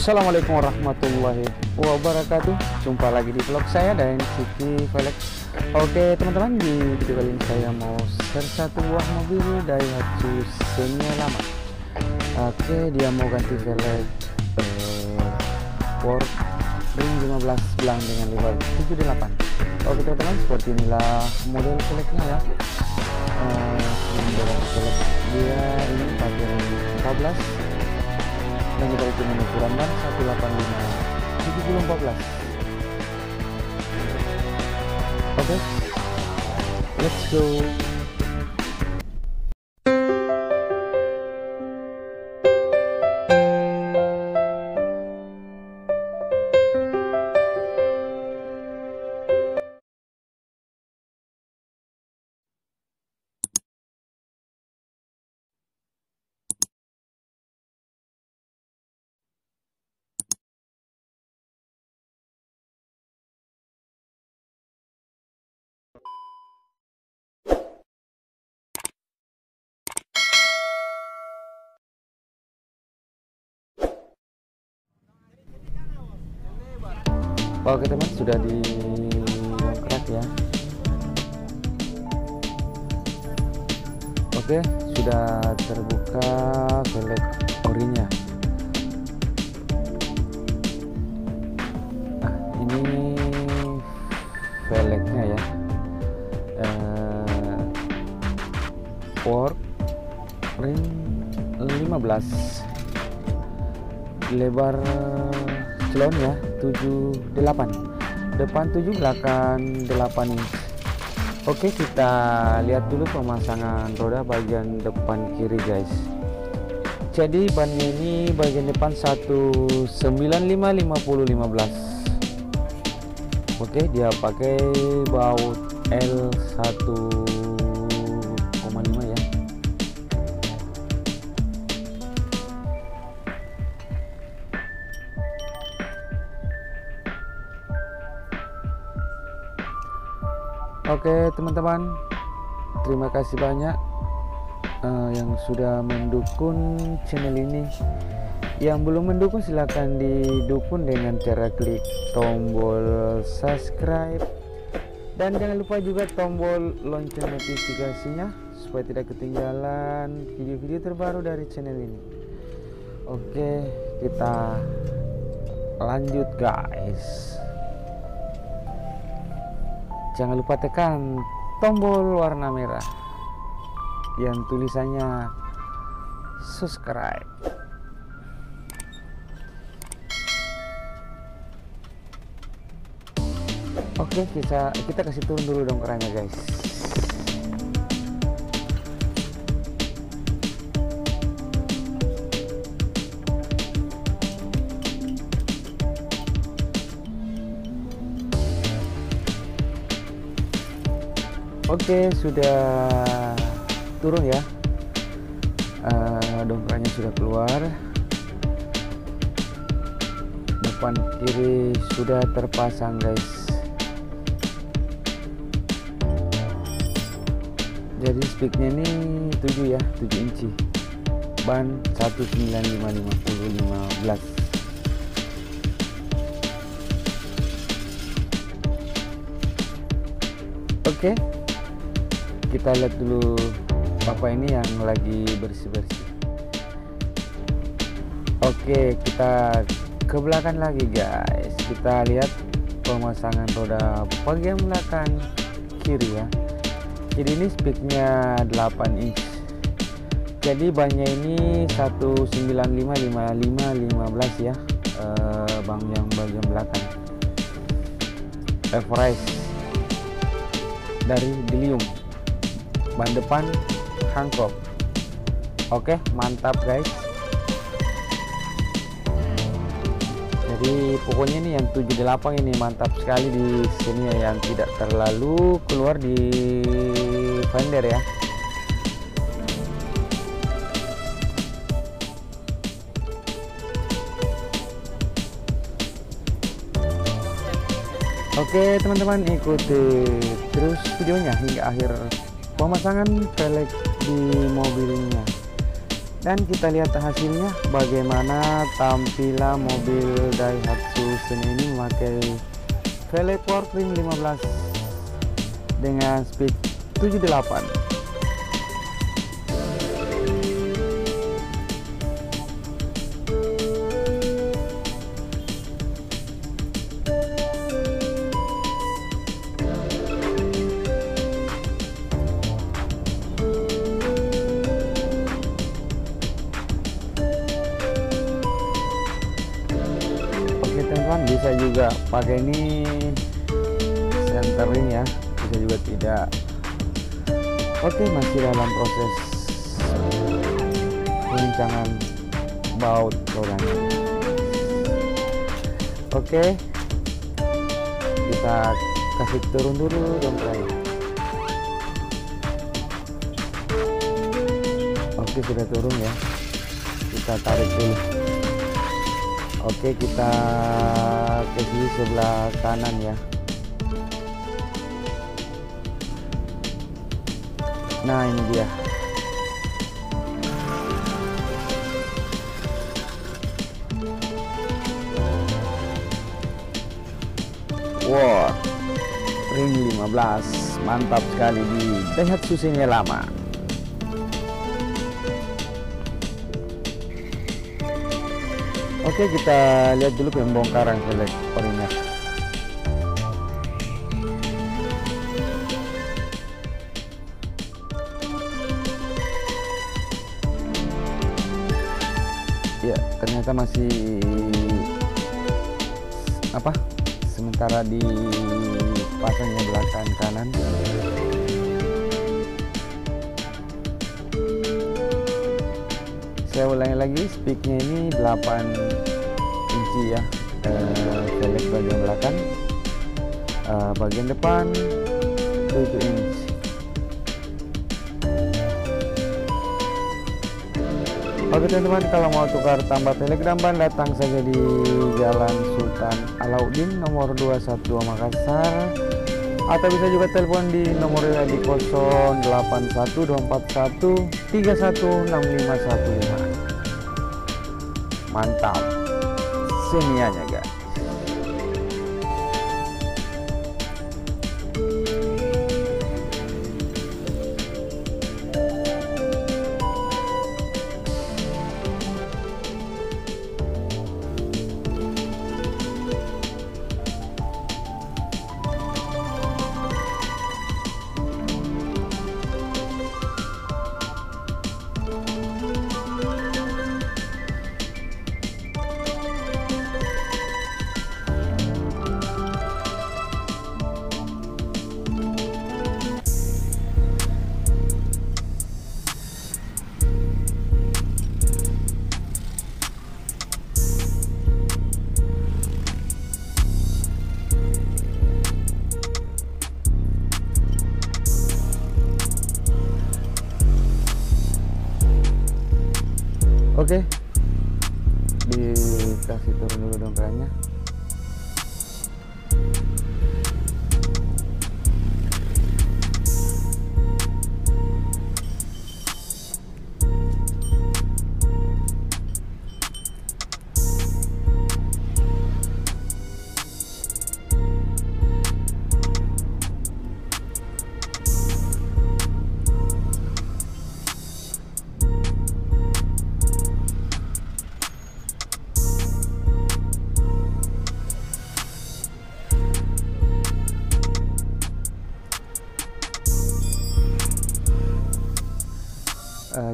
Assalamualaikum warahmatullahi wabarakatuh. Jumpa lagi di vlog saya dan Ciki Velg. Oke teman-teman, di video kali ini saya mau share satu buah mobil Daihatsu Xenia lama. Oke, dia mau ganti velg Work Ring 15 belang dengan lebar 78. Oke teman-teman, seperti inilah model velgnya ya. Model velg dia ini pakai ring 14 dan kita hitung ukuran ban 185 7014. Oke, let's go. Oke teman, sudah didongkrak ya. Oke, sudah terbuka velg orinya. Nah, ini velgnya ya. Work Ring 15, lebar celon ya 78, depan 7 belakang 8 inch. Oke, kita lihat dulu pemasangan roda bagian depan kiri guys. Jadi bannya ini bagian depan 195/50/15. Oke, dia pakai baut L1,5 ya. Oke teman-teman, terima kasih banyak yang sudah mendukung channel ini. Yang belum mendukung silahkan didukung dengan cara klik tombol subscribe, dan jangan lupa juga tombol lonceng notifikasinya supaya tidak ketinggalan video-video terbaru dari channel ini. Oke, kita lanjut guys. Jangan lupa tekan tombol warna merah yang tulisannya subscribe. Oke, kita kasih turun dulu dong kerannya guys. Oke, sudah turun ya. Dongkraknya sudah keluar. Depan kiri sudah terpasang guys. Jadi speednya ini 7 ya, 7 inci. Ban 195/50/15. Oke, kita lihat dulu bapak ini yang lagi bersih-bersih. Oke, kita ke belakang lagi guys. Kita lihat pemasangan roda bagian belakang kiri ya. Jadi ini speednya 8 inch. Jadi bannya ini 195/55/15 ya. Bang yang bagian belakang Everest dari Dilium. Ban depan Hankook. Oke, mantap guys. Jadi pokoknya nih yang 78 ini mantap sekali di sini ya, yang tidak terlalu keluar di fender ya. Oke teman-teman, ikuti terus videonya hingga akhir pemasangan velg di mobilnya. Dan kita lihat hasilnya bagaimana tampilan mobil Daihatsu Xenia ini memakai velg Powertrain 15 dengan speed 78. Bisa juga pakai ini centering ya, bisa juga tidak. Oke, masih dalam proses pengencangan baut rodanya. Oke, kita kasih turun dulu domperanya. Oke, sudah turun ya, kita tarik dulu. Oke, kita ke sini sebelah kanan ya. Nah, ini dia. Wow, ring 15 mantap sekali di Daihatsu Xenia lama. Oke, kita lihat dulu pembongkaran velg orinya. Ya, ternyata masih sementara di pasangnya belakang kanan. Saya ulangi lagi, speaknya ini 8 inci ya, velg bagian belakang, bagian depan 7 inci. Oke teman-teman, kalau mau tukar tambah velg dan ban, datang saja di Jalan Sultan Alauddin nomor 212 Makassar, atau bisa juga telepon di nomor di 081241311515. Mantap Xenia-nya guys. Oke, dikasih turun dulu domperannya.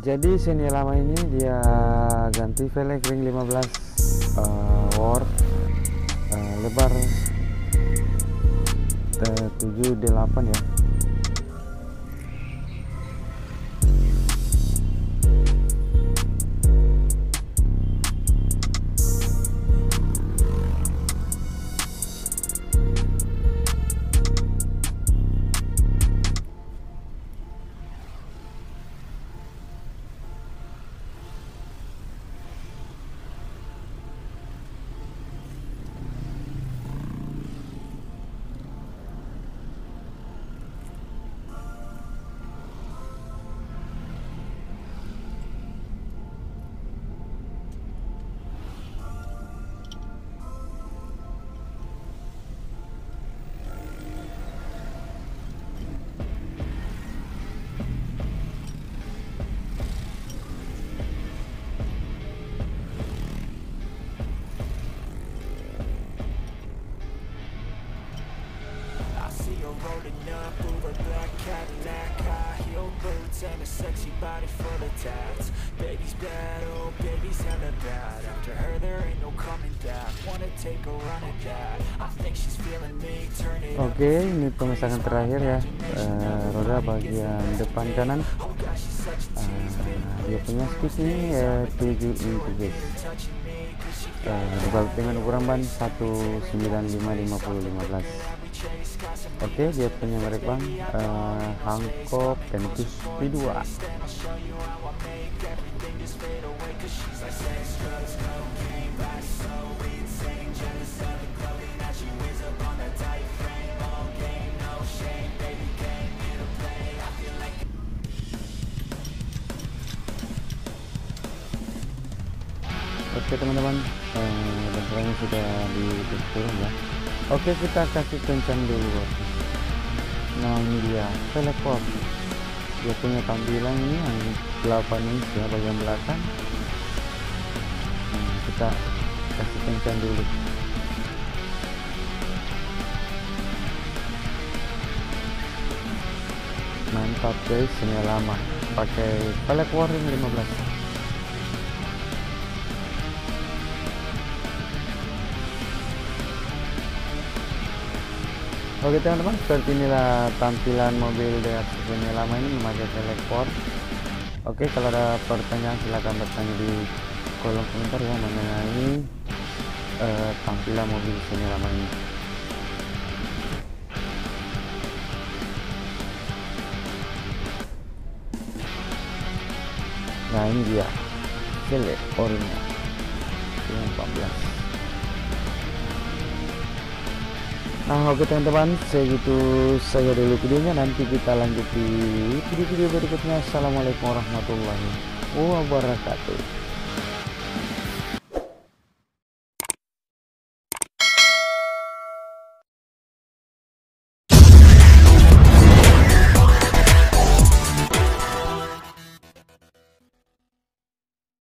Jadi Xenia lama ini dia ganti velg ring 15 war, lebar 78 ya. Baby's bad, oh baby's hella bad. After her there ain't no coming back. Wanna take a run at that. I think she's feeling me. Turn it up. Oke, ini pemasangan terakhir ya. Roda bagian depan kanan. Dia punya speed ini 7 inch guys. Dibalik dengan ukuran ban 195/50/15. Oke, dia punya merek ban Hankook Ventus V2. Oke teman-teman, bentronya sudah diturun ya. Oke, kita kasih kencang dulu. Nah, ini dia velg port. Dia punya tampilan ini yang 8 inch ya bagian belakang. Kita kasih kencang dulu. Mantap guys, ini lama pakai velg Warning 15. Oke teman-teman, seperti inilah tampilan mobil Daihatsu Xenia lama ini memakai velg port. Oke, kalau ada pertanyaan silahkan bertanya di kolom komentar ya mengenai tampilan mobil Xenia lama ini. Nah, ini dia velg orinya 14. Nah, oke teman-teman, segitu saja dulu videonya. Nanti kita lanjut di video-video berikutnya. Assalamualaikum warahmatullahi wabarakatuh.